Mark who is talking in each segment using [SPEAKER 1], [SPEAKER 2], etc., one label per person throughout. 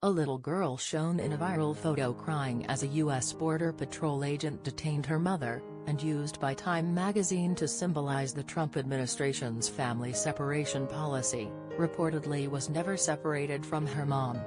[SPEAKER 1] A little girl shown in a viral photo crying as a U.S. Border Patrol agent detained her mother, and used by Time magazine to symbolize the Trump administration's family separation policy, reportedly was never separated from her mom.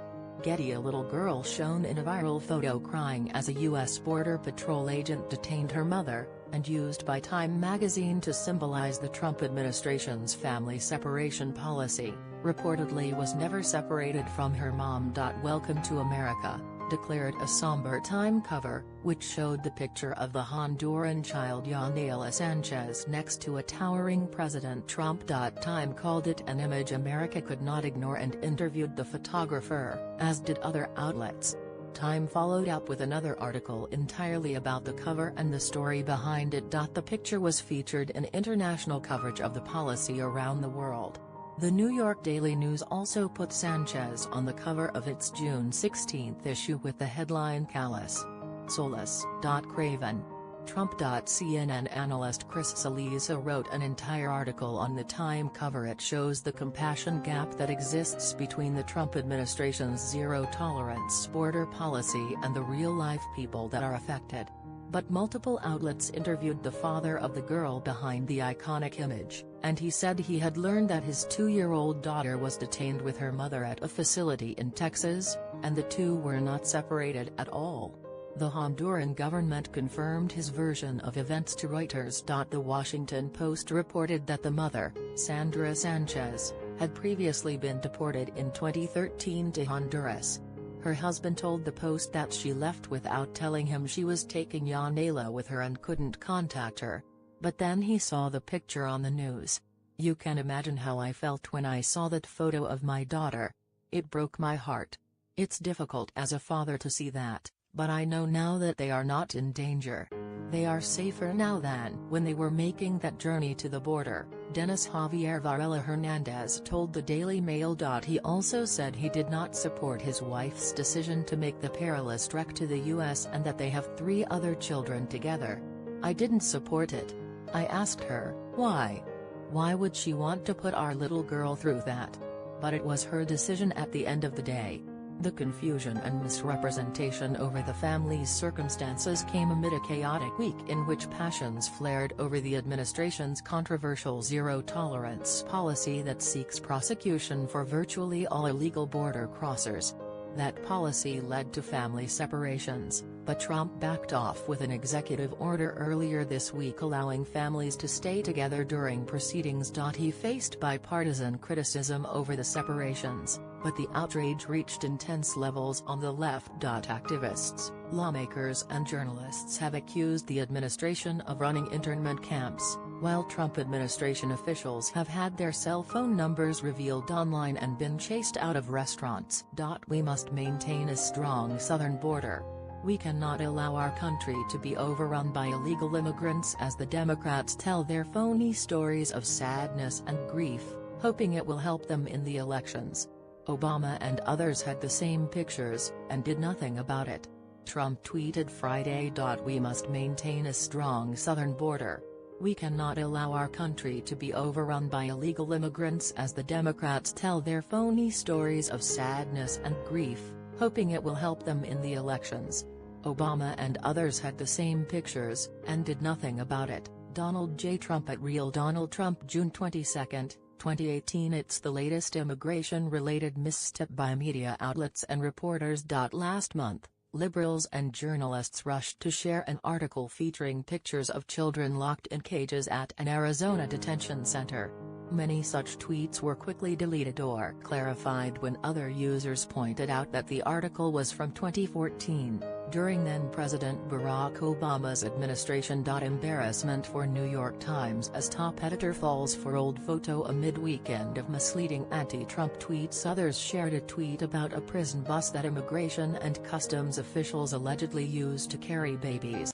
[SPEAKER 1] Getty. A little girl shown in a viral photo crying as a U.S. Border Patrol agent detained her mother, and used by Time magazine to symbolize the Trump administration's family separation policy, reportedly was never separated from her mom. Welcome to America, declared a somber Time cover, which showed the picture of the Honduran child Thumnail Sanchez next to a towering President Trump. Time called it an image America could not ignore and interviewed the photographer, as did other outlets. Time followed up with another article entirely about the cover and the story behind it. The picture was featured in international coverage of the policy around the world. The New York Daily News also put Sanchez on the cover of its June 16 issue with the headline "Callous. Soulless. Craven. Trump." CNN analyst Chris Salisa wrote an entire article on the Time cover. It shows the compassion gap that exists between the Trump administration's zero-tolerance border policy and the real-life people that are affected. But multiple outlets interviewed the father of the girl behind the iconic image, and he said he had learned that his 2-year-old daughter was detained with her mother at a facility in Texas, and the two were not separated at all. The Honduran government confirmed his version of events to Reuters. The Washington Post reported that the mother, Sandra Sanchez, had previously been deported in 2013 to Honduras. Her husband told the Post that she left without telling him she was taking Thumnail with her and couldn't contact her. But then he saw the picture on the news. "You can imagine how I felt when I saw that photo of my daughter. It broke my heart. It's difficult as a father to see that, but I know now that they are not in danger. They are safer now than when they were making that journey to the border," Dennis Javier Varela Hernandez told the Daily Mail. He also said he did not support his wife's decision to make the perilous trek to the U.S. and that they have 3 other children together. "I didn't support it. I asked her, why? Why would she want to put our little girl through that? But it was her decision at the end of the day." The confusion and misrepresentation over the family's circumstances came amid a chaotic week in which passions flared over the administration's controversial zero-tolerance policy that seeks prosecution for virtually all illegal border crossers. That policy led to family separations, but Trump backed off with an executive order earlier this week allowing families to stay together during proceedings. He faced bipartisan criticism over the separations, but the outrage reached intense levels on the left. Activists, lawmakers and journalists have accused the administration of running internment camps, while Trump administration officials have had their cell phone numbers revealed online and been chased out of restaurants. "We must maintain a strong southern border. We cannot allow our country to be overrun by illegal immigrants as the Democrats tell their phony stories of sadness and grief, hoping it will help them in the elections. Obama and others had the same pictures, and did nothing about it," Trump tweeted Friday. "We must maintain a strong southern border. We cannot allow our country to be overrun by illegal immigrants as the Democrats tell their phony stories of sadness and grief, hoping it will help them in the elections. Obama and others had the same pictures, and did nothing about it." Donald J. Trump at Real Donald Trump. June 22, 2018. It's the latest immigration-related misstep by media outlets and reporters. Last month, liberals and journalists rushed to share an article featuring pictures of children locked in cages at an Arizona detention center. Many such tweets were quickly deleted or clarified when other users pointed out that the article was from 2014, during then-President Barack Obama's administration. Embarrassment for New York Times as top editor falls for old photo amid weekend of misleading anti-Trump tweets. Others shared a tweet about a prison bus that immigration and customs officials allegedly used to carry babies.